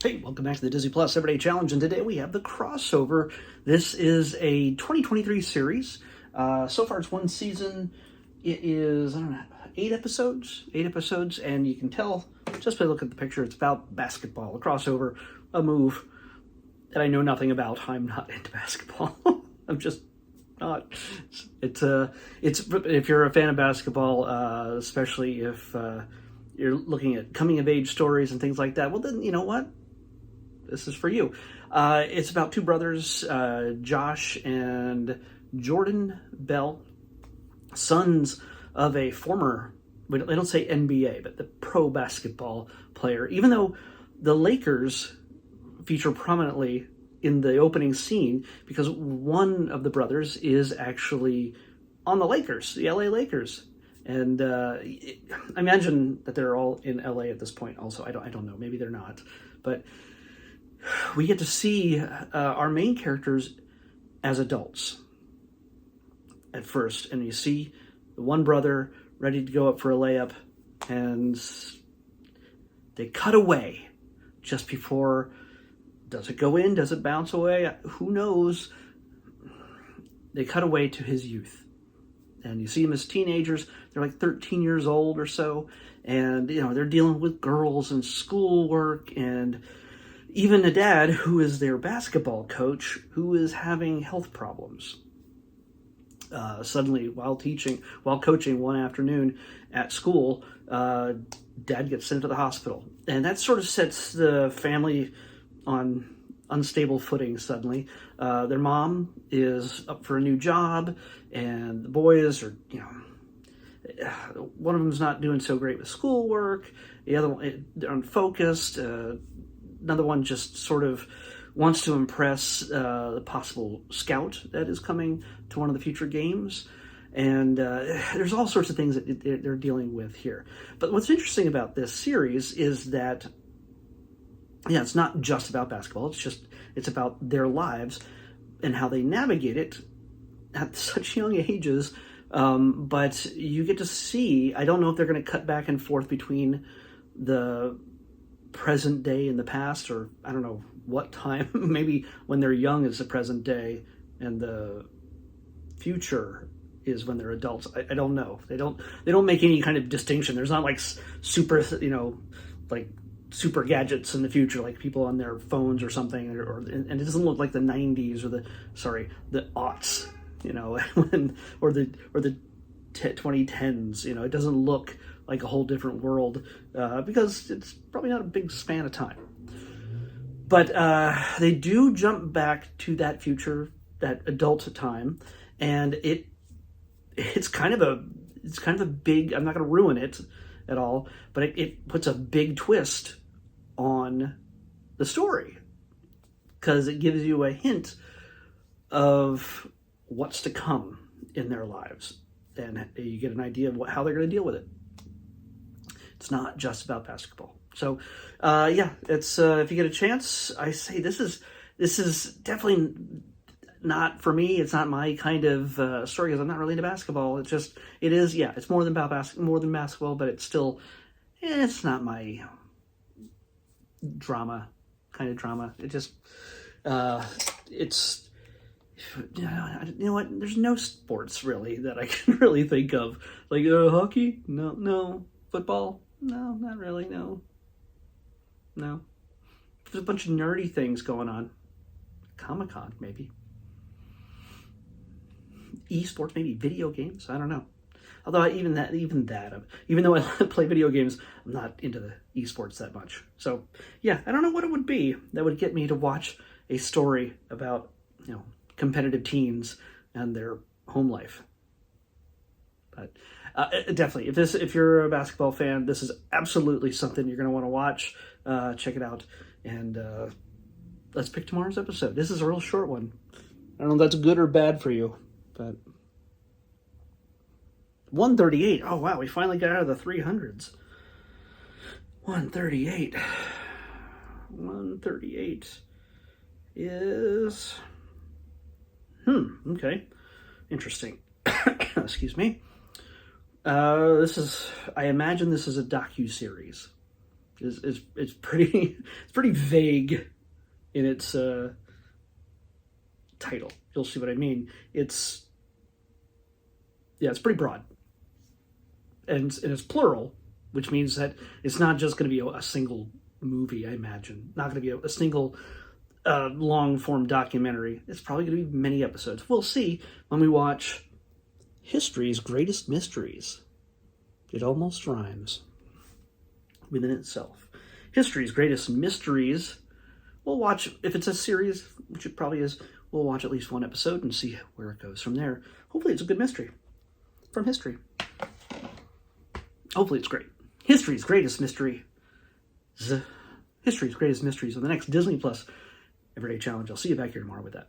Hey, welcome back to the Disney Plus Everyday Challenge, and today we have the crossover. This is a 2023 series. So far it's one season. It is, 8 episodes, and you can tell just by looking at the picture, it's about basketball, a crossover, a move that I know nothing about. I'm not into basketball. I'm just not. It's if you're a fan of basketball, especially if you're looking at coming of age stories and things like that, well then, you know what? This is for you. It's about two brothers, Josh and Jordan Bell, sons of a former, they don't say NBA, but the pro basketball player. Even though the Lakers feature prominently in the opening scene, because one of the brothers is actually on the Lakers, the LA Lakers. And I imagine that they're all in LA at this point also. I don't know. Maybe they're not. But we get to see our main characters as adults at first. And you see the one brother ready to go up for a layup, and they cut away just before. Does it go in? Does it bounce away? Who knows? They cut away to his youth. And you see them as teenagers. They're like 13 years old or so. And, they're dealing with girls and schoolwork, and even a dad who is their basketball coach who is having health problems. Suddenly, while coaching one afternoon at school, dad gets sent to the hospital. And that sort of sets the family on unstable footing suddenly. Their mom is up for a new job, and the boys are, one of them's not doing so great with schoolwork. The other one, they're unfocused. Another one just sort of wants to impress the possible scout that is coming to one of the future games. And there's all sorts of things that they're dealing with here. But what's interesting about this series is that, it's not just about basketball. It's about their lives and how they navigate it at such young ages. But you get to see, I don't know if they're going to cut back and forth between the present day and the past, or I don't know what time. Maybe when they're young is the present day and the future is when they're adults. I don't know. They don't make any kind of distinction. There's not like super, like super gadgets in the future, like people on their phones or something, and it doesn't look like the 90s or the aughts, or the 2010s. It doesn't look like a whole different world, because it's probably not a big span of time. But they do jump back to that future, that adult time, and it's kind of a big. I'm not going to ruin it at all, but it puts a big twist on the story, because it gives you a hint of what's to come in their lives, and you get an idea of how they're going to deal with it. It's not just about basketball. So, it's if you get a chance, I say this is definitely not for me. It's not my kind of story, because I'm not really into basketball. It's more than basketball, but it's still, it's not my kind of drama. It just, it's, you know what? There's no sports really that I can really think of. Like hockey? No. Football? No, not really. No. There's a bunch of nerdy things going on. Comic-Con, maybe. Esports, maybe video games. I don't know. Although even though I play video games, I'm not into the esports that much. So I don't know what it would be that would get me to watch a story about competitive teens and their home life. But definitely, if you're a basketball fan, this is absolutely something you're going to want to watch. Check it out, and let's pick tomorrow's episode. This is a real short one. I don't know if that's good or bad for you, but 138. Oh wow, we finally got out of the 300s. 138. 138 is okay. Interesting. Excuse me. I imagine this is a docu-series. is pretty it's pretty vague in its title. You'll see what I mean. It's pretty broad, and it's plural, which means that it's not just going to be a single movie. I imagine not going to be a single long form documentary. It's probably going to be many episodes. We'll see when we watch History's Greatest Mysteries. It almost rhymes within itself. History's Greatest Mysteries. We'll watch, if it's a series, which it probably is, we'll watch at least one episode and see where it goes from there. Hopefully it's a good mystery from history. Hopefully it's great. History's Greatest Mystery. History's Greatest Mysteries on the next Disney Plus Everyday Challenge. I'll see you back here tomorrow with that.